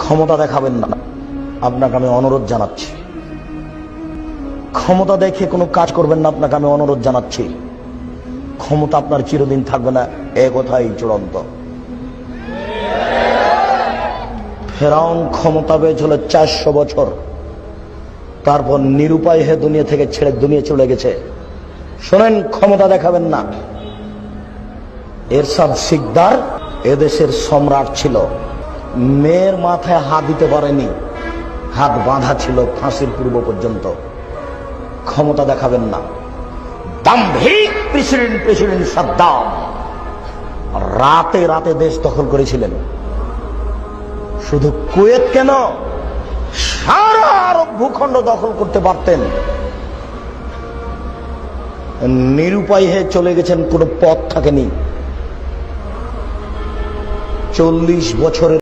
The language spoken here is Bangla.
ক্ষমতা দেখাবেন না, আপনাকে আমি অনুরোধ জানাচ্ছি। ক্ষমতা দেখে কোনো কাজ করবেন না, আপনাকে আমি অনুরোধ জানাচ্ছি। ক্ষমতা আপনার চিরদিন থাকবে না, এ কথাই চূড়ান্ত। ফেরাউন ক্ষমতা পেয়েছিল 400 বছর, তারপর নিরুপায় হয়ে দুনিয়া থেকে ছেড়ে দুনিয়া চলে গেছে। শোনেন, ক্ষমতা দেখাবেন না। এরশাদ সিকদার এদেশের সম্রাট ছিল, মেয়ের মাথায় হাত দিতে পারেনি, হাত বাঁধা ছিল ফাঁসির পূর্ব পর্যন্ত। ক্ষমতা দেখাবেন না। দাম্ভিক প্রেসিডেন্ট সাদ্দাম রাতে রাতে দেশ দখল করেছিলেন। শুধু কুয়েত কেন, সারা আরব ভূখণ্ড দখল করতে পারতেন। নিরুপায় হয়ে চলে গেছেন, কোনো পথ থাকেনি। 40 বছরের